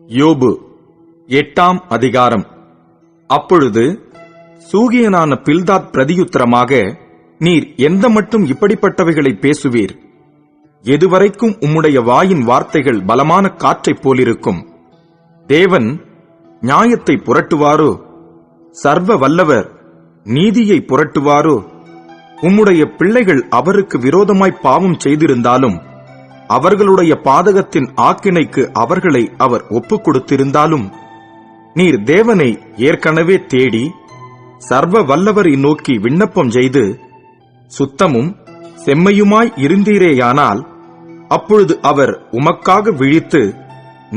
யோபு 8ஆம் அதிகாரம். அப்பொழுது சூகியனான பில்தாத் பிரதியுத்தரமாக, நீர் எந்த மட்டும் இப்படிப்பட்டவைகளை பேசுவீர்? எதுவரைக்கும் உம்முடைய வாயின் வார்த்தைகள் பலமான காற்றைப் போலிருக்கும்? தேவன் நியாயத்தை புரட்டுவாரோ? சர்வ வல்லவர் நீதியை புரட்டுவாரோ? உம்முடைய பிள்ளைகள் அவருக்கு விரோதமாய் பாவம் செய்திருந்தாலும், அவர்களுடைய பாதகத்தின் ஆக்கினைக்கு அவர்களை அவர் ஒப்புக் கொடுத்திருந்தாலும், நீர் தேவனை ஏற்கனவே தேடி சர்வ வல்லவரை நோக்கி விண்ணப்பம் செய்து சுத்தமும் செம்மையுமாய் இருந்தீரேயானால், அப்பொழுது அவர் உமக்காக விழித்து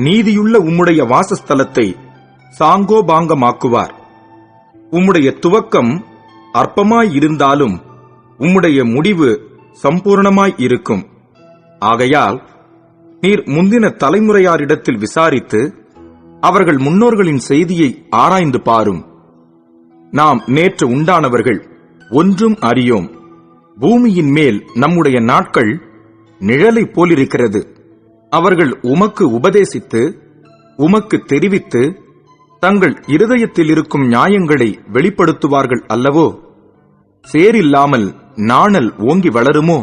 நீதியுள்ள உம்முடைய வாசஸ்தலத்தை சாங்கோபாங்கமாக்குவார். உம்முடைய துவக்கம் அற்பமாயிருந்தாலும் உம்முடைய முடிவு சம்பூர்ணமாய் இருக்கும். ஆகையால் நீர் முந்தின தலைமுறையாரிடத்தில் விசாரித்து அவர்கள் முன்னோர்களின் செய்தியை ஆராய்ந்து பாரும். நாம் நேற்று உண்டானவர்கள், ஒன்றும் அறியோம். பூமியின் மேல் நம்முடைய நாட்கள் நிழலைப் போலிருக்கிறது. அவர்கள் உமக்கு உபதேசித்து உமக்கு தெரிவித்து தங்கள் இருதயத்தில் இருக்கும் நியாயங்களை வெளிப்படுத்துவார்கள் அல்லவோ? சேரில்லாமல் நாணல் ஓங்கி வளருமோ?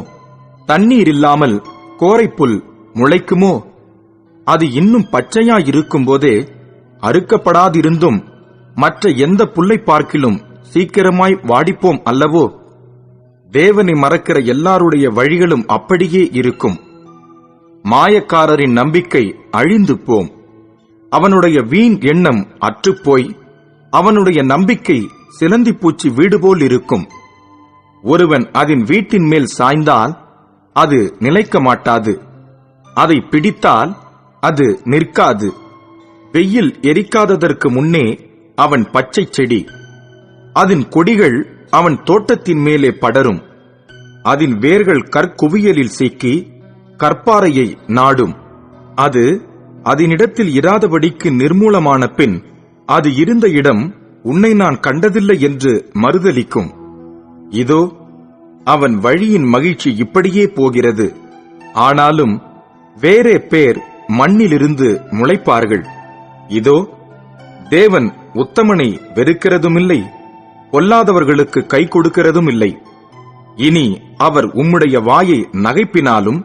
தண்ணீர் இல்லாமல் கோரைப்புல் முளைக்குமோ? அது இன்னும் பச்சையாயிருக்கும் போதே அறுக்கப்படாதிருந்தும் மற்ற எந்த புல்லை பார்க்கிலும் சீக்கிரமாய் வாடிப்போம் அல்லவோ? தேவனை மறக்கிற எல்லாருடைய வழிகளும் அப்படியே இருக்கும். மாயக்காரரின் நம்பிக்கை அழிந்து போம். அவனுடைய வீண் எண்ணம் அற்றுப்போய் அவனுடைய நம்பிக்கை சிலந்திப்பூச்சி வீடு போல் இருக்கும். ஒருவன் அதன் வீட்டின் மேல் சாய்ந்தால் அது நிலைக்க மாட்டாது. அதை பிடித்தால் அது நிற்காது. வெயில் எரிக்காததற்கு முன்னே அவன் பச்சை செடி. அதன் கொடிகள் அவன் தோட்டத்தின் மேலே படரும். அதன் வேர்கள் கற்குவியலில் சிக்கி கற்பாறையை நாடும். அது அதனிடத்தில் இராதபடிக்கு நிர்மூலமான பின் அது இருந்த இடம் உன்னை நான் கண்டதில்லை என்று மறுதலிக்கும். இதோ அவன் வழியின் மகிழ்ச்சி இப்படியே போகிறது. ஆனாலும் வேறே பேர் மண்ணிலிருந்து முளைப்பார்கள். இதோ தேவன் உத்தமனை வெறுக்கிறதுமில்லை, பொல்லாதவர்களுக்கு கை கொடுக்கிறதும் இல்லை. இனி அவர் உம்முடைய வாயை நகைப்பினாலும்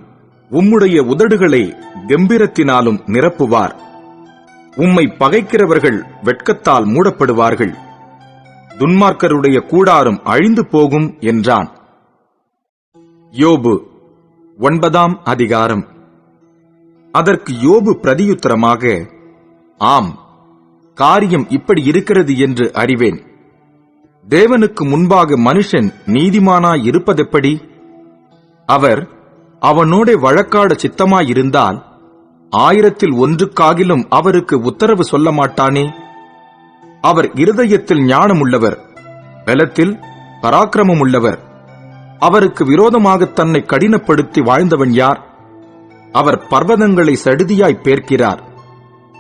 உம்முடைய உதடுகளை கெம்பீரத்தினாலும் நிரப்புவார். உம்மை பகைக்கிறவர்கள் வெட்கத்தால் மூடப்படுவார்கள். துன்மார்க்கருடைய கூடாரம் அழிந்து போகும் என்றான். யோபு 9ஆம் அதிகாரம். அதற்கு யோபு பிரதியுத்தரமாக, ஆம், காரியம் இப்படி இருக்கிறது என்று அறிவேன். தேவனுக்கு முன்பாக மனுஷன் நீதிமானாய் இருப்பதெப்படி? அவர் அவனோட வழக்காட சித்தமாயிருந்தால் 1000 ஒன்றுக்காகிலும் அவருக்கு உத்தரவு சொல்ல மாட்டானே? அவர் இருதயத்தில் ஞானமுள்ளவர், பலத்தில் பராக்கிரமமுள்ளவர். அவருக்கு விரோதமாக தன்னை கடினப்படுத்தி வாழ்ந்தவன் யார்? அவர் பர்வதங்களை சடுதியாய் பேர்க்கிறார்.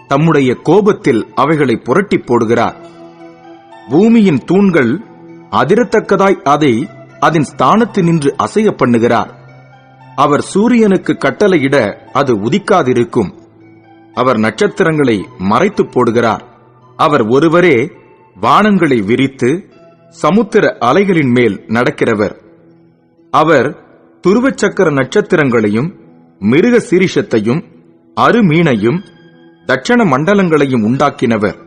தம்முடைய கோபத்தில் அவைகளை புரட்டி போடுகிறார். பூமியின் தூண்கள் அதிரத்தக்கதாய் அதை அதன் ஸ்தானத்தினின்று அசைய பண்ணுகிறார். அவர் சூரியனுக்கு கட்டளையிட அது உதிக்காதிருக்கும். அவர் நட்சத்திரங்களை மறைத்து போடுகிறார். அவர் ஒருவரே வானங்களை விரித்து சமுத்திர அலைகளின் மேல் நடக்கிறவர். அவர் துருவச்சக்கர நட்சத்திரங்களையும் மிருக சீரிஷத்தையும் அருமீனையும் தட்சண மண்டலங்களையும் உண்டாக்கினவர்.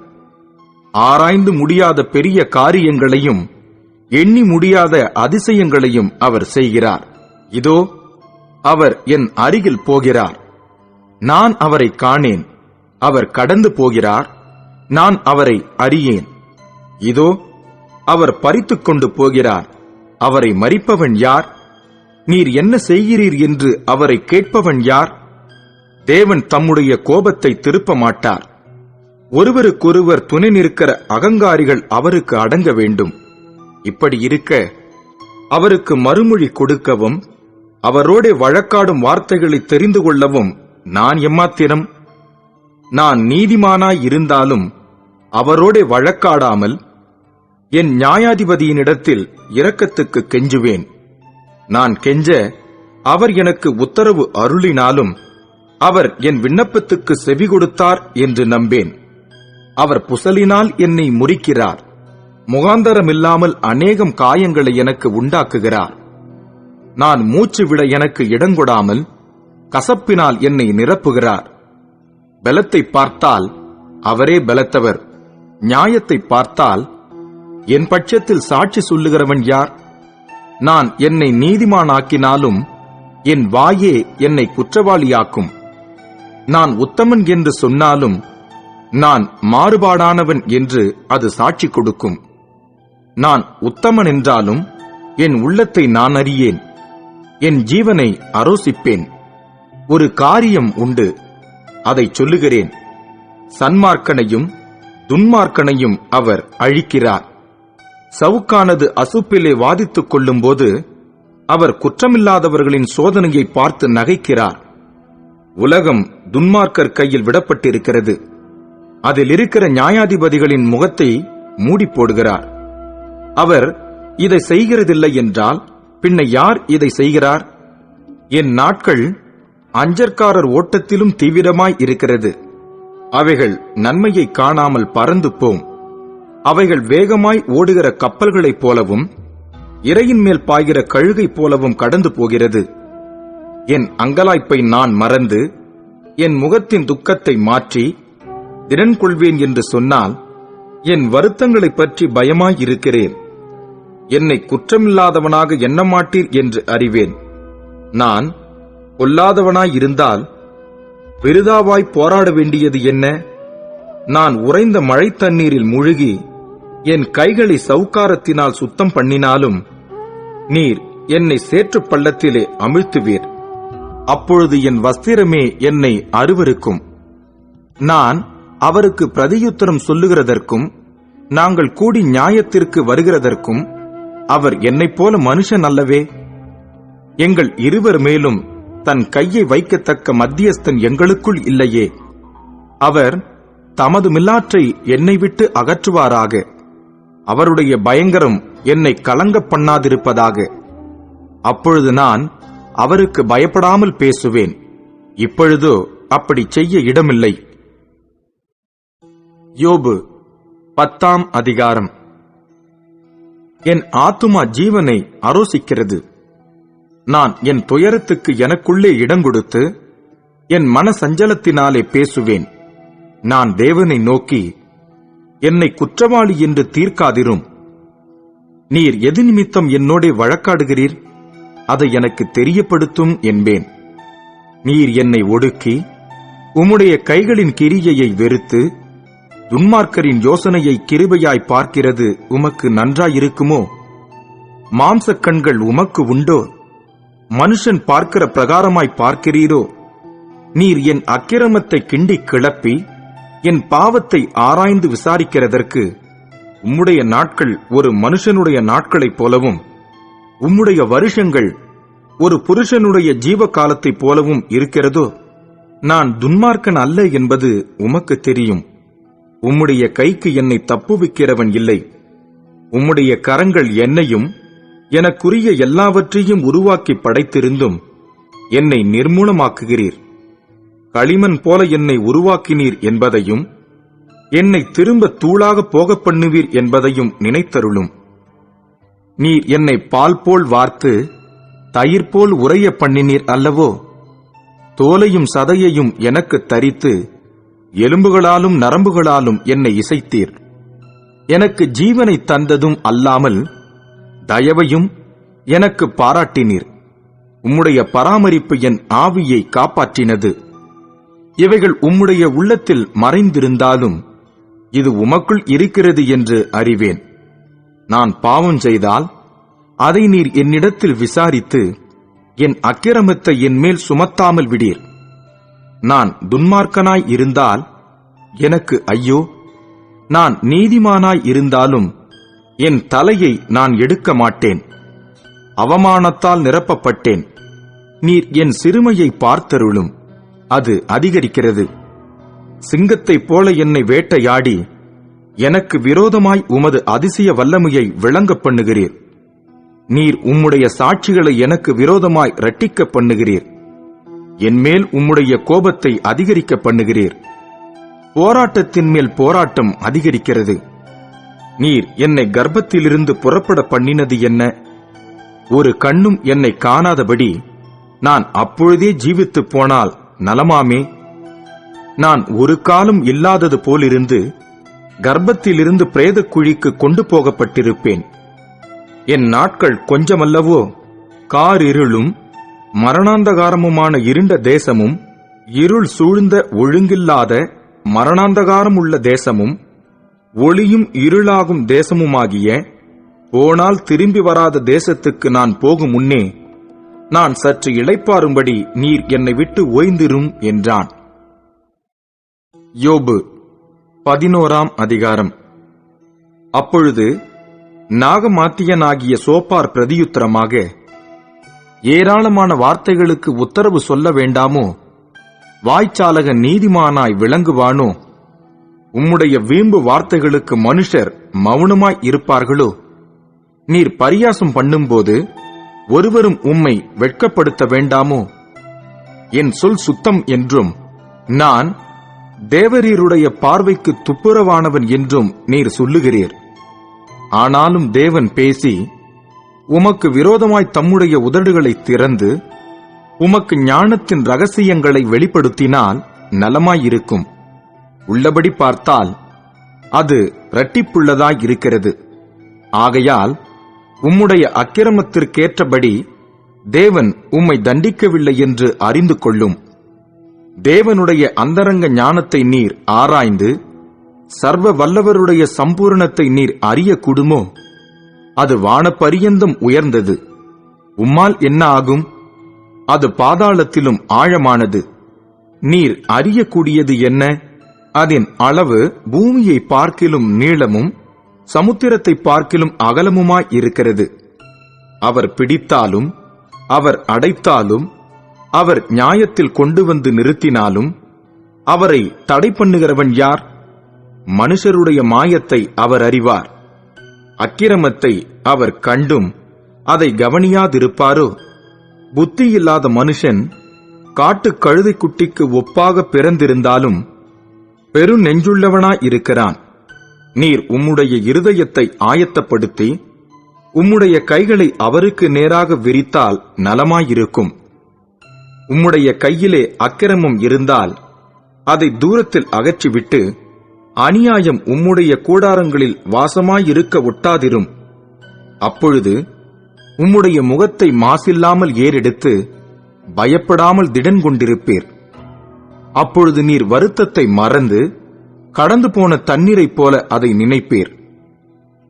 ஆராய்ந்து முடியாத பெரிய காரியங்களையும் எண்ணி முடியாத அதிசயங்களையும் அவர் செய்கிறார். இதோ அவர் என் அருகில் போகிறார், நான் அவரை காணேன். அவர் கடந்து போகிறார், நான் அவரை அறியேன். இதோ அவர் பறித்துக் கொண்டு போகிறார், அவரை மறிப்பவன் யார்? நீர் என்ன செய்கிறீர் என்று அவரை கேட்பவன் யார்? தேவன் தம்முடைய கோபத்தை திருப்ப மாட்டார். ஒருவருக்கொருவர் துணை நிற்கிற அகங்காரிகள் அவருக்கு அடங்க வேண்டும். இப்படி இருக்க அவருக்கு மறுமொழி கொடுக்கவும் அவரோட வழக்காடும் வார்த்தைகளை தெரிந்து கொள்ளவும் நான் எம்மாத்திரம்? நான் நீதிமானாய் இருந்தாலும் அவரோட வழக்காடாமல் என் நியாயாதிபதியினிடத்தில் இரக்கத்துக்கு கெஞ்சுவேன். நான் கெஞ்ச அவர் எனக்கு உத்தரவு அருளினாலும் அவர் என் விண்ணப்பத்துக்கு செவி கொடுத்தார் என்று நம்பேன். அவர் புசலினால் என்னை முறிக்கிறார். முகாந்தரமில்லாமல் அநேகம் காயங்களை எனக்கு உண்டாக்குகிறார். நான் மூச்சு விட எனக்கு இடங்கொடாமல் கசப்பினால் என்னை நிரப்புகிறார். பலத்தை பார்த்தால் அவரே பலத்தவர். நியாயத்தை பார்த்தால் என் பட்சத்தில் சாட்சி சொல்லுகிறவன் யார்? நான் என்னை நீதிமானாக்கினாலும் என் வாயே என்னை குற்றவாளியாக்கும். நான் உத்தமன் என்று சொன்னாலும் நான் மாறுபாடானவன் என்று அது சாட்சி கொடுக்கும். நான் உத்தமன் என்றாலும் என் உள்ளத்தை நான் அறியேன். என் ஜீவனை அரோசிப்பேன். ஒரு காரியம் உண்டு, அதை சொல்லுகிறேன். சன்மார்க்கனையும் துன்மார்க்கனையும் அவர் அழிக்கிறார். சவுக்கானது அசுப்பிலே வாதித்துக் கொள்ளும்போது அவர் குற்றமில்லாதவர்களின் சோதனையை பார்த்து நகைக்கிறார். உலகம் துன்மார்க்கர் கையில் விடப்பட்டிருக்கிறது. அதில் இருக்கிற நியாயாதிபதிகளின் முகத்தை மூடி போடுகிறார். அவர் இதை செய்கிறதில்லை என்றால் பின்ன யார் இதை செய்கிறார்? என் நாட்கள் அஞ்சற்காரர் ஓட்டத்திலும் தீவிரமாய் இருக்கிறது. அவைகள் நன்மையை காணாமல் பறந்து போம். அவைகள் வேகமாய் ஓடுகிற கப்பல்களைப் போலவும் இரையின் மேல் பாய்கிற கழுகை போலவும் கடந்து போகிறது. என் அங்கலாய்ப்பை நான் மறந்து என் முகத்தின் துக்கத்தை மாற்றி திடன் கொள்வேன் என்று சொன்னால் என் வருத்தங்களைப் பற்றி பயமாயிருக்கிறேன். என்னை குற்றமில்லாதவனாக எண்ணமாட்டீர் என்று அறிவேன். நான் பொல்லாதவனாயிருந்தால் விருதாவாய் போராட வேண்டியது என்ன? நான் உறைந்த மழை தண்ணீரில் முழுகி என் கைகளை சவுக்காரத்தினால் சுத்தம் பண்ணினாலும் நீர் என்னை சேற்று பள்ளத்திலே அமிழ்த்துவீர். அப்பொழுது என் வஸ்திரமே என்னை அருவருக்கும். நான் அவருக்கு பிரதியுத்தரம் சொல்லுகிறதற்கும் நாங்கள் கூடி நியாயத்திற்கு வருகிறதற்கும் அவர் என்னைப் போல மனுஷன் அல்லவே. எங்கள் இருவர் மேலும் தன் கையை வைக்கத்தக்க மத்தியஸ்தன் எங்களுக்குள் இல்லையே. அவர் தமது மில்லாற்றை என்னை விட்டு அகற்றுவாராக. அவருடைய பயங்கரம் என்னை கலங்கப் பண்ணாதிருப்பதாக. அப்பொழுது நான் அவருக்கு பயப்படாமல் பேசுவேன். இப்பொழுதோ அப்படி செய்ய இடமில்லை. யோபு 10ஆம் அதிகாரம். என் ஆத்துமா ஜீவனை அரோசிக்கிறது. நான் என் துயரத்துக்கு எனக்குள்ளே இடங்கொடுத்து என் மன சஞ்சலத்தினாலே பேசுவேன். நான் தேவனை நோக்கி, என்னை குற்றவாளி என்று தீர்க்காதிரும். நீர் எது நிமித்தம் என்னோடே வழக்காடுகிறீர்? அதை எனக்கு தெரியப்படுத்தும் என்பேன். நீர் என்னை ஒடுக்கி உம்முடைய கைகளின் கிரியையை வெறுத்து துன்மார்க்கரின் யோசனையை கிருபையாய் பார்க்கிறது உமக்கு நன்றாயிருக்குமோ? மாம்சக் கண்கள் உமக்கு உண்டோ? மனுஷன் பார்க்கிற பிரகாரமாய் பார்க்கிறீரோ? நீர் என் அக்கிரமத்தை கிண்டி கிளப்பி என் பாவத்தை ஆராய்ந்து விசாரிக்கிறதற்கு உம்முடைய நாட்கள் ஒரு மனுஷனுடைய நாட்களைப் போலவும் உம்முடைய வருஷங்கள் ஒரு புருஷனுடைய ஜீவ காலத்தைப் போலவும் இருக்கிறதோ? நான் துன்மார்க்கன் அல்ல என்பது உமக்கு தெரியும். உம்முடைய கைக்கு என்னை தப்புவிக்கிறவன் இல்லை. உம்முடைய கரங்கள் என்னையும் எனக்குரிய எல்லாவற்றையும் உருவாக்கி படைத்திருந்தும் என்னை நிர்மூலமாக்குகிறீர். களிமண் போல என்னை உருவாக்கினீர் என்பதையும் என்னை திரும்ப தூளாக போகப் பண்ணுவீர் என்பதையும் நினைத்தருளும். நீர் என்னை பால் போல் வார்த்து தயிர் போல் உறைய பண்ணினீர் அல்லவோ? தோலையும் சதையையும் எனக்கு தரித்து எலும்புகளாலும் நரம்புகளாலும் என்னை இசைத்தீர். எனக்கு ஜீவனை தந்ததும் அல்லாமல் தயவையும் எனக்கு பாராட்டினீர். உம்முடைய பராமரிப்பு என் ஆவியை காப்பாற்றினது. இவைகள் உம்முடைய உள்ளத்தில் மறைந்திருந்தாலும் இது உமக்குள் இருக்கிறது என்று அறிவேன். நான் பாவம் செய்தால் அதை நீர் என்னிடத்தில் விசாரித்து என் அக்கிரமத்தை என் மேல் சுமத்தாமல் விடீர். நான் துன்மார்க்கனாய் இருந்தால் எனக்கு ஐயோ! நான் நீதிமானாய் இருந்தாலும் என் தலையை நான் எடுக்க மாட்டேன். அவமானத்தால் நிரப்பப்பட்டேன். நீர் என் சிறுமையை பார்த்தருளும், அது அதிகரிக்கிறது. சிங்கத்தைப் போல என்னை வேட்டையாடி எனக்கு விரோதமாய் உமது அதிசய வல்லமையை விளங்கப் பண்ணுகிறீர். நீர் உம்முடைய சாட்சிகளை எனக்கு விரோதமாய் இரட்டிக்கப் பண்ணுகிறீர். என்மேல் உம்முடைய கோபத்தை அதிகரிக்க பண்ணுகிறீர். போராட்டத்தின் மேல் போராட்டம் அதிகரிக்கிறது. நீர் என்னை கர்ப்பத்திலிருந்து புறப்பட பண்ணினது என்ன? ஒரு கண்ணும் என்னை காணாதபடி நான் அப்பொழுதே ஜீவித்துப் போனால் நலமாமே. நான் ஒரு காலம் இல்லாதது போலிருந்து கர்ப்பத்திலிருந்து பிரேதக் குழிக்கு கொண்டு போகப்பட்டிருப்பேன். என் நாட்கள் கொஞ்சமல்லவோ? காரிருளும் மரணாந்தகாரமுமான இருண்ட தேசமும், இருள் சூழ்ந்த ஒழுங்கில்லாத மரணாந்தகாரம் உள்ள தேசமும், ஒளியும் இருளாகும் தேசமுமாகிய போனால் திரும்பி வராத தேசத்துக்கு நான் போகும் முன்னே நான் சற்று இளைப்பாறும்படி நீர் என்னை விட்டு ஓய்ந்திரும் என்றான். யோபு 11ஆம் அதிகாரம். அப்பொழுது நாகமாத்தியனாகிய சோப்பார் பிரதியுத்தரமாக, ஏராளமான வார்த்தைகளுக்கு உத்தரவு சொல்ல வேண்டாமோ? வாய்ச்சாலக நீதிமானாய் விளங்குவானோ? உம்முடைய வீம்பு வார்த்தைகளுக்கு மனுஷர் மௌனமாய் இருப்பார்களோ? நீர் பரியாசம் பண்ணும்போது ஒருவரும் உம்மை வெட்கப்படுத்த வேண்டாமோ? என் சொல் சுத்தம் என்றும் நான் தேவரீருடைய பார்வைக்கு துப்புரவானவன் என்றும் நீர் சொல்லுகிறீர். ஆனாலும் தேவன் பேசி உமக்கு விரோதமாய் தம்முடைய உதடுகளை திறந்து உமக்கு ஞானத்தின் ரகசியங்களை வெளிப்படுத்தினால் நலமாயிருக்கும். உள்ளபடி பார்த்தால் அது இரட்டிப்புள்ளதாயிருக்கிறது. ஆகையால் உம்முடைய அக்கிரமத்திற்கேற்றபடி தேவன் உம்மை தண்டிக்கவில்லை என்று அறிந்து கொள்ளும். தேவனுடைய அந்தரங்க ஞானத்தை நீர் ஆராய்ந்து சர்வ வல்லவருடைய சம்பூரணத்தை நீர் அறியக்கூடுமோ? அது வானபரியந்தம் உயர்ந்தது. உம்மால் என்ன ஆகும்? அது பாதாளத்திலும் ஆழமானது. நீர் அறியக்கூடியது என்ன? அதன் அளவு பூமியை பார்க்கிலும் நீளமும் சமுத்திரத்தை பார்க்கிலும் அகலமுமாய் இருக்கிறது. அவர் பிடித்தாலும் அவர் அடைத்தாலும் அவர் நியாயத்தில் கொண்டு வந்து நிறுத்தினாலும் அவரை தடை பண்ணுகிறவன் யார்? மனுஷருடைய மாயத்தை அவர் அறிவார். அக்கிரமத்தை அவர் கண்டும் அதை கவனியாதிருப்பாரோ? புத்தியில்லாத மனுஷன் காட்டுக் கழுதைக்குட்டிக்கு ஒப்பாக பிறந்திருந்தாலும் பெரு நெஞ்சுள்ளவனாயிருக்கிறான். நீர் உம்முடைய இருதயத்தை ஆயத்தப்படுத்தி உம்முடைய கைகளை அவருக்கு நேராக விரித்தால் நலமாயிருக்கும். உம்முடைய கையிலே அக்கிரமம் இருந்தால் அதை தூரத்தில் அகற்றிவிட்டு அநியாயம் உம்முடைய கூடாரங்களில் வாசமாயிருக்க ஒட்டாதிரும். அப்பொழுது உம்முடைய முகத்தை மாசில்லாமல் ஏறெடுத்து பயப்படாமல் திடன் கொண்டிருப்பீர். அப்பொழுது நீர் வருத்தத்தை மறந்து கடந்து போன தண்ணீரைப் போல அதை நினைப்பீர்.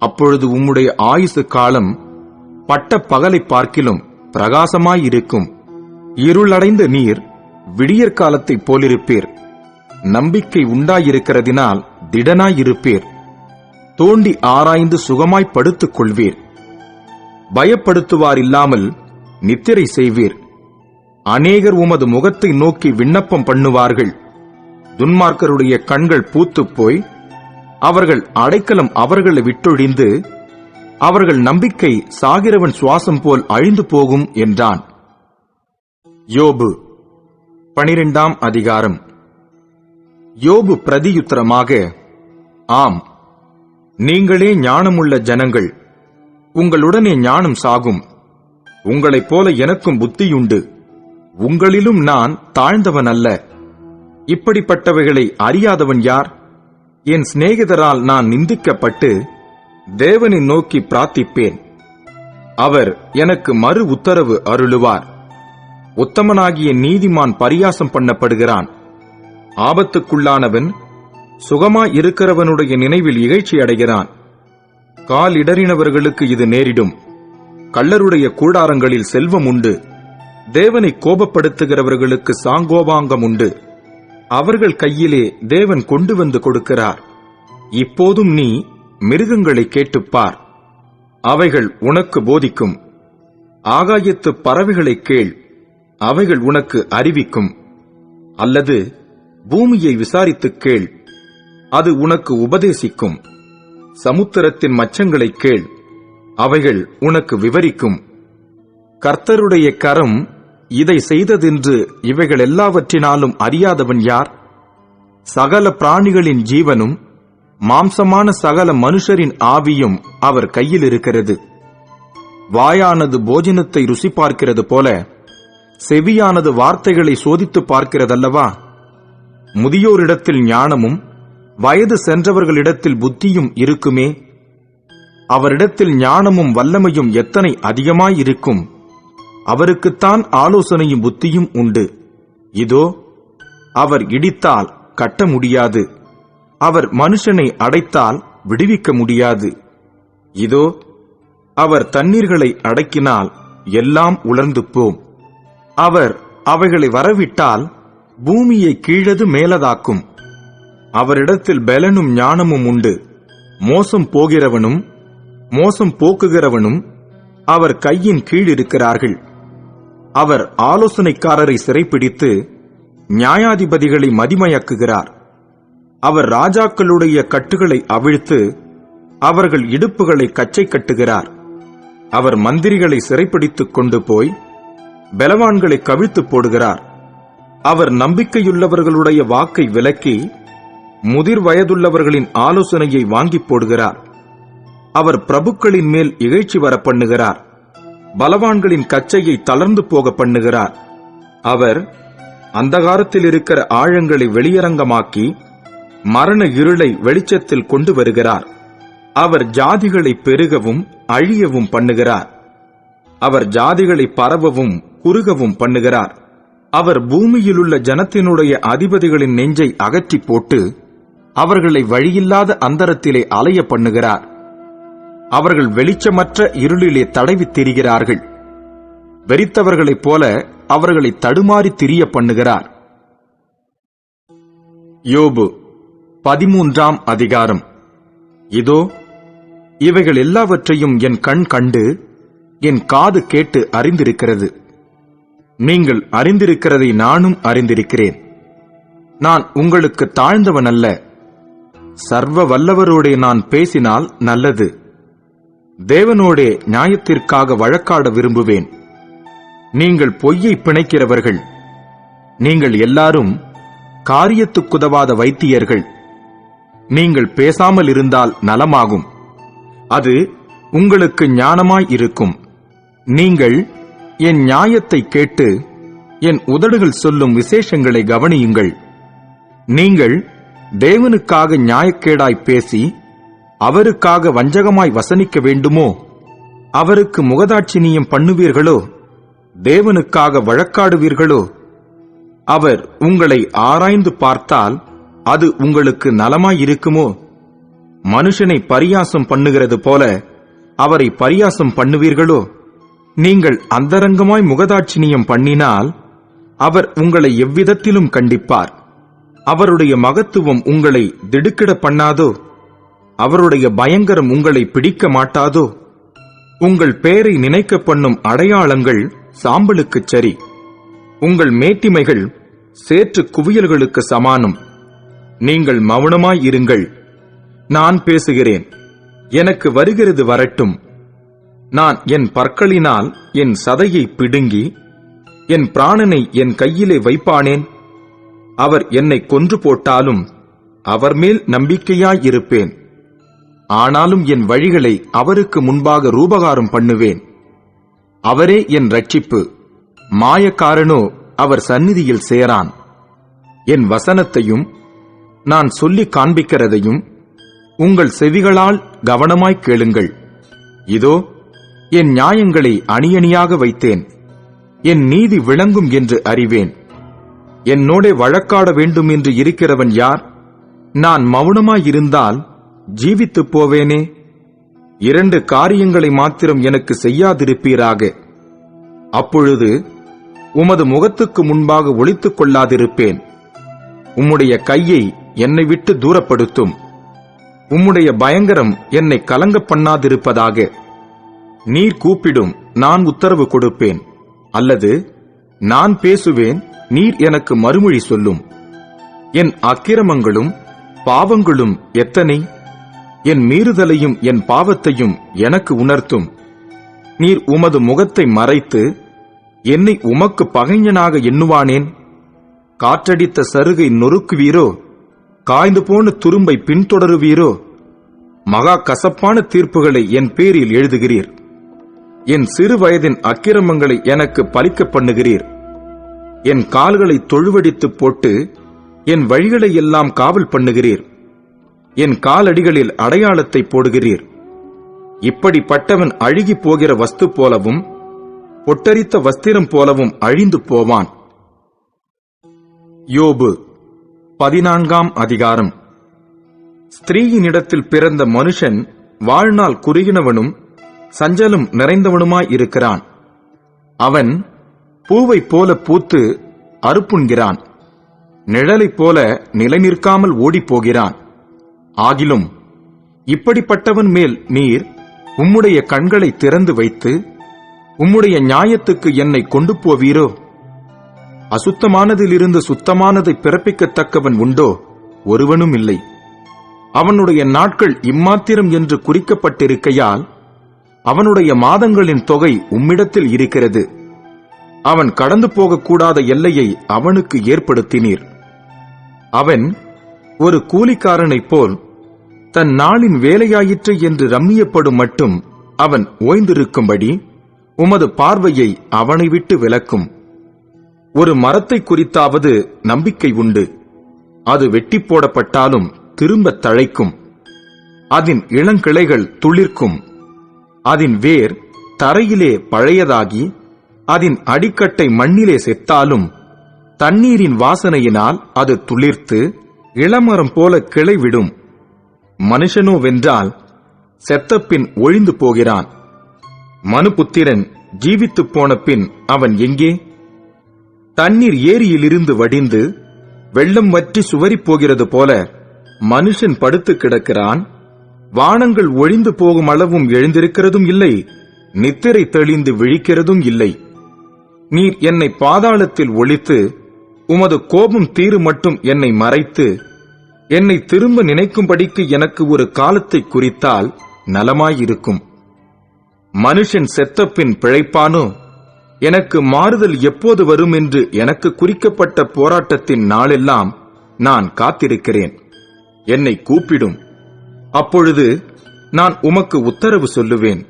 அப்பொழுது உம்முடைய ஆயுசு காலம் பட்ட பகலை பார்க்கிலும் பிரகாசமாயிருக்கும். இருளடைந்த நீர் விடியற்காலத்தைப் போலிருப்பீர். நம்பிக்கை உண்டாயிருக்கிறதினால் திடனாயிருப்பீர். தோண்டி ஆராய்ந்து சுகமாய் படுத்துக் கொள்வீர். பயப்படுத்துவார் இல்லாமல் நித்திரை செய்வீர். அநேகர் உமது முகத்தை நோக்கி விண்ணப்பம் பண்ணுவார்கள். துன்மார்க்கருடைய கண்கள் பூத்துப் போய் அவர்கள் அடைக்கலம் அவர்களை விட்டொழிந்து அவர்கள் நம்பிக்கை சாகிறவன் சுவாசம் போல் அழிந்து போகும் என்றான். யோபு 12ஆம் அதிகாரம். யோபு பிரதியுத்தரமாக, ஆம், நீங்களே ஞானமுள்ள ஜனங்கள், உங்களுடனே ஞானம் சாகும். உங்களைப் போல எனக்கும் புத்தியுண்டு. உங்களிலும் நான் தாழ்ந்தவன் அல்ல. இப்படிப்பட்டவைகளை அறியாதவன் யார்? என் சிநேகிதரால் நான் நிந்திக்கப்பட்டு தேவனை நோக்கி பிரார்த்திப்பேன். அவர் எனக்கு மறு உத்தரவு அருளுவார். உத்தமனாகிய நீதிமான் பரியாசம் பண்ணப்படுகிறான். ஆபத்துக்குள்ளானவன் சுகமாயிருக்கிறவனுடைய நினைவில் இகழ்ச்சி அடைகிறான். கால் இடறினவர்களுக்கு இது நேரிடும். கள்ளருடைய கூடாரங்களில் செல்வம் உண்டு. தேவனை கோபப்படுத்துகிறவர்களுக்கு சாங்கோபாங்கம் உண்டு. அவர்கள் கையிலே தேவன் கொண்டு வந்து கொடுக்கிறார். இப்போதும் நீ மிருகங்களை கேட்டுப்பார், அவைகள் உனக்கு போதிக்கும். ஆகாயத்து பறவைகளை கேள், அவைகள் உனக்கு அறிவிக்கும். அல்லது பூமியை விசாரித்துக் கேள், அது உனக்கு உபதேசிக்கும். சமுத்திரத்தின் மச்சங்களைக் கேள், அவைகள் உனக்கு விவரிக்கும். கர்த்தருடைய கரம் இதை செய்ததென்று இவைகள் எல்லாவற்றினாலும் அறியாதவன் யார்? சகல பிராணிகளின் ஜீவனும் மாம்சமான சகல மனுஷரின் ஆவியும் அவர் கையில் இருக்கிறது. வாயானது போஜனத்தை ருசி பார்க்கிறது போல செவியானது வார்த்தைகளை சோதித்து பார்க்கிறதல்லவா? முதியோரிடத்தில் ஞானமும் வயது சென்றவர்களிடத்தில் புத்தியும் இருக்குமே. அவரிடத்தில் ஞானமும் வல்லமையும் எத்தனை அதிகமாயிருக்கும்! அவருக்குத்தான் ஆலோசனையும் புத்தியும் உண்டு. இதோ, அவர் இடித்தால் கட்ட முடியாது, அவர் மனுஷனை அடைத்தால் விடுவிக்க முடியாது. இதோ, அவர் தண்ணீர்களை அடக்கினால் எல்லாம் உலர்ந்து போம். அவர் அவைகளை வரவிட்டால் பூமியை கீழது மேலதாக்கும். அவரிடத்தில் பலனும் ஞானமும் உண்டு. மோசம் போகிறவனும் மோசம் போக்குகிறவனும் அவர் கையின் கீழ் இருக்கிறார்கள். அவர் ஆலோசனைக்காரரை சிறைப்பிடித்து நியாயாதிபதிகளை மதிமயக்குகிறார். அவர் ராஜாக்களுடைய கட்டுகளை அவிழ்த்து அவர்கள் இடுப்புகளை கச்சை கட்டுகிறார். அவர் மந்திரிகளை சிறைப்பிடித்துக் கொண்டு போய் பலவான்களை கவிழ்த்து போடுகிறார். அவர் நம்பிக்கையுள்ளவர்களுடைய வாக்கை விலக்கி முதிர் வயதுள்ளவர்களின் ஆலோசனையை வாங்கி போடுகிறார். அவர் பிரபுக்களின் மேல் இகழ்ச்சி வர பண்ணுகிறார். பலவான்களின் கச்சையை தளர்ந்து போக பண்ணுகிறார். அவர் அந்தகாரத்தில் இருக்கிற ஆழங்களை வெளியரங்கமாக்கி மரண இருளை வெளிச்சத்தில் கொண்டு வருகிறார். அவர் ஜாதிகளை பெருகவும் அழியவும் பண்ணுகிறார். அவர் ஜாதிகளை பரவவும் குறுகவும் பண்ணுகிறார். அவர் பூமியிலுள்ள ஜனத்தினுடைய அதிபதிகளின் நெஞ்சை அகற்றி போட்டு அவர்களை வழியில்லாத அந்தரத்திலே அலைய பண்ணுகிறார். அவர்கள் வெளிச்சமற்ற இருளிலே தடவித் திரிகிறார்கள். வெறித்தவர்களைப் போல அவர்களை தடுமாறி திரிய பண்ணுகிறார். யோபு 13ஆம் அதிகாரம். இதோ, இவைகள் எல்லாவற்றையும் என் கண் கண்டு என் காது கேட்டு அறிந்திருக்கிறது. நீங்கள் அறிந்திருக்கிறதை நானும் அறிந்திருக்கிறேன். நான் உங்களுக்கு தாழ்ந்தவன் அல்ல. சர்வ வல்லவரோடே நான் பேசினால் நல்லது. தேவனோடே நியாயத்திற்காக வழக்காட விரும்புவேன். நீங்கள் பொய்யை பிணைக்கிறவர்கள். நீங்கள் எல்லாரும் காரியத்துக்குதவாத வைத்தியர்கள். நீங்கள் பேசாமல் இருந்தால் நலமாகும். அது உங்களுக்கு ஞானமாய் இருக்கும். நீங்கள் என் நியாயத்தை கேட்டு என் உதடுகள் சொல்லும் விசேஷங்களை கவனியுங்கள். நீங்கள் தேவனுக்காக நியாயக்கேடாய் பேசி அவருக்காக வஞ்சகமாய் வசனிக்க வேண்டுமோ? அவருக்கு முகதாட்சிணியம் பண்ணுவீர்களோ? தேவனுக்காக வழக்காடுவீர்களோ? அவர் உங்களை ஆராய்ந்து பார்த்தால் அது உங்களுக்கு நலமாயிருக்குமோ? மனுஷனை பரியாசம் பண்ணுகிறது போல அவரை பரியாசம் பண்ணுவீர்களோ? நீங்கள் அந்தரங்கமாய் முகதாட்சிணியம் பண்ணினால் அவர் உங்களை எவ்விதத்திலும் கண்டிப்பார். அவருடைய மகத்துவம் உங்களை திடுக்கிட பண்ணாதோ? அவருடைய பயங்கரம் உங்களை பிடிக்க மாட்டாதோ? உங்கள் பெயரை நினைக்க பண்ணும் அடையாளங்கள் சாம்பலுக்குச் சரி. உங்கள் மேட்டிமைகள் சேற்று குவியல்களுக்கு சமானம். நீங்கள் மௌனமாய் இருங்கள். நான் பேசுகிறேன். எனக்கு வருகிறது வரட்டும். நான் என் பற்களினால் என் சதையை பிடுங்கி என் பிராணனை என் கையிலே வைப்பானேன். அவர் என்னை கொன்று போட்டாலும் அவர் மேல் நம்பிக்கையாயிருப்பேன். ஆனாலும் என் வழிகளை அவருக்கு முன்பாக ரூபகாரம் பண்ணுவேன். அவரே என் இரட்சிப்பு. மாயக்காரனோ அவர் சந்நிதியில் சேரான். என் வசனத்தையும் நான் சொல்லி காண்பிக்கிறதையும் உங்கள் செவிகளால் கவனமாய் கேளுங்கள். இதோ, என் நியாயங்களை அணியணியாக வைத்தேன். என் நீதி விளங்கும் என்று அறிவேன். என்னோடே வழக்காட வேண்டும் என்று இருக்கிறவன் யார்? நான் மௌனமாயிருந்தால் ஜீவித்துப் போவேனே. 2 காரியங்களை மாத்திரம் எனக்கு செய்யாதிருப்பீராக. அப்பொழுது உமது முகத்துக்கு முன்பாக ஒளித்துக் கொள்ளாதிருப்பேன். உம்முடைய கையை என்னை விட்டு தூரப்படுத்தும். உம்முடைய பயங்கரம் என்னை கலங்க பண்ணாதிருப்பதாக. நீர் கூப்பிடும், நான் உத்தரவு கொடுப்பேன். அல்லது நான் பேசுவேன், நீர் எனக்கு மறுமொழி சொல்லும். என் அக்கிரமங்களும் பாவங்களும் எத்தனை! என் மீறுதலையும் என் பாவத்தையும் எனக்கு உணர்த்தும். நீர் உமது முகத்தை மறைத்து என்னை உமக்கு பகைஞனாக எண்ணுவானேன்? காற்றடித்த சருகை நொறுக்குவீரோ? காய்ந்து போன துரும்பை பின்தொடருவீரோ? மகா கசப்பான தீர்ப்புகளை என் பேரில் எழுதுகிறீர். என் சிறு வயதின் அக்கிரமங்களை எனக்கு பலிக்க பண்ணுகிறீர். என் கால்களை தொழுவடித்து போட்டு என் வழிகளை எல்லாம் காவல் பண்ணுகிறீர். என் காலடிகளில் அடையாளத்தை போடுகிறீர். இப்படிப்பட்டவன் அழுகி போகிற வஸ்து போலவும் பொட்டரித்த வஸ்திரம் போலவும் அழிந்து போவான். யோபு 14ஆம் அதிகாரம். ஸ்திரீயினிடத்தில் பிறந்த மனுஷன் வாழ்நாள் குறுகினவனும் சஞ்சலம் நிறைந்தவனுமாயிருக்கிறான். அவன் பூவைப் போல பூத்து அறுப்புண்கிறான். நிழலைப் போல நிலைநிற்காமல் ஓடிப்போகிறான். ஆகிலும் இப்படிப்பட்டவன் மேல் நீர் உம்முடைய கண்களை திறந்து வைத்து உம்முடைய நியாயத்துக்கு என்னை கொண்டு போவீரோ? அசுத்தமானதிலிருந்து சுத்தமானதை பிறப்பிக்கத்தக்கவன் உண்டோ? ஒருவனும் இல்லை. அவனுடைய நாட்கள் இம்மாத்திரம் என்று குறிக்கப்பட்டிருக்கையால் அவனுடைய மாதங்களின் தொகை உம்மிடத்தில் இருக்கிறது. அவன் கடந்து போகக்கூடாத எல்லையை அவனுக்கு ஏற்படுத்தினீர். அவன் ஒரு கூலிக்காரனைப் போல் தன் நாளின் வேலையாயிற்று என்று ரம்மியப்படும் மட்டும் அவன் ஓய்ந்திருக்கும்படி உமது பார்வையை அவனை விட்டு விலக்கும். ஒரு மரத்தை குறித்தாவது நம்பிக்கை உண்டு. அது வெட்டி போடப்பட்டாலும் திரும்ப தழைக்கும். அதன் இளங்கிளைகள் துளிர்க்கும். அதன் வேர் தரையிலே பழையதாகி அதன் அடிக்கட்டை மண்ணிலே செத்தாலும் தண்ணீரின் வாசனையினால் அது துளிர்த்து இளமரம் போல கிளை விடும். மனுஷனோ வென்றால் செத்தப்பின் ஒழிந்து போகிறான். மனுபுத்திரன் ஜீவித்துப் போன பின் அவன் எங்கே? தண்ணீர் ஏரியிலிருந்து வடிந்து வெள்ளம் வற்றி சுவரிப் போகிறது போல மனுஷன் படுத்து கிடக்கிறான். வானங்கள் ஒழிந்து போகும் அளவும் எழுந்திருக்கிறதும் இல்லை, நித்திரை தெளிந்து விழிக்கிறதும் இல்லை. நீர் என்னை பாதாளத்தில் ஒளித்து உமது கோபம் தீரு மட்டும் என்னை மறைத்து என்னை திரும்ப நினைக்கும்படிக்கு எனக்கு ஒரு காலத்தை குறித்தால் நலமாயிருக்கும். மனுஷன் செத்தப்பின் பிழைப்பானோ? எனக்கு மாறுதல் எப்போது வரும் என்று எனக்கு குறிக்கப்பட்ட போராட்டத்தின் நாளெல்லாம் நான் காத்திருக்கிறேன். என்னை கூப்பிடும், அப்பொழுது நான் உமக்கு உத்தரவு சொல்லுவேன்.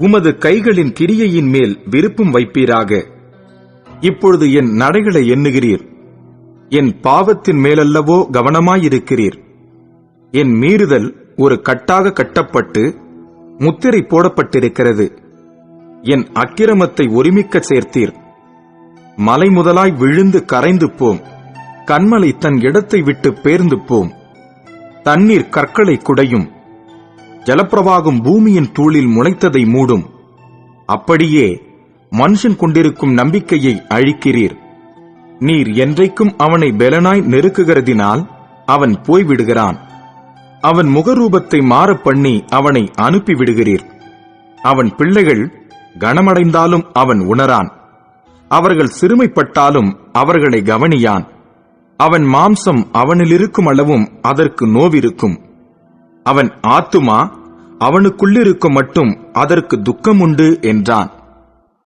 உமது கைகளின் கிரியையின் மேல் விருப்பம் வைப்பீராக. இப்பொழுது என் நடைகளை எண்ணுகிறீர். என் பாவத்தின் மேலல்லவோ கவனமாயிருக்கிறீர். என் மீறுதல் ஒரு கட்டாக கட்டப்பட்டு முத்திரை போடப்பட்டிருக்கிறது. என் அக்கிரமத்தை ஒருமிக்க சேர்த்தீர். மலை முதலாய் விழுந்து கரைந்து போம். கன்மலை தன் இடத்தை விட்டு பேர்ந்து போம். தண்ணீர் கற்களை குடையும். ஜலப்பிரவாகம் பூமியின் தூளில் முளைத்ததை மூடும். அப்படியே மனுஷன் கொண்டிருக்கும் நம்பிக்கையை அழிக்கிறீர். நீர் என்றைக்கும் அவனை பெலனாய் நெருக்குகிறதினால் அவன் போய்விடுகிறான். அவன் முகரூபத்தை மாறப் பண்ணி அவனை அனுப்பிவிடுகிறீர். அவன் பிள்ளைகள் கனமடைந்தாலும் அவன் உணரான். அவர்கள் சிறுமைப்பட்டாலும் அவர்களை கவனியான். அவன் மாம்சம் அவனிலிருக்கும் அளவும் அதற்கு நோவிருக்கும். அவன் ஆத்துமா அவனுக்குள்ளிருக்கும் மட்டும் அதற்கு துக்கமுண்டு என்றான்.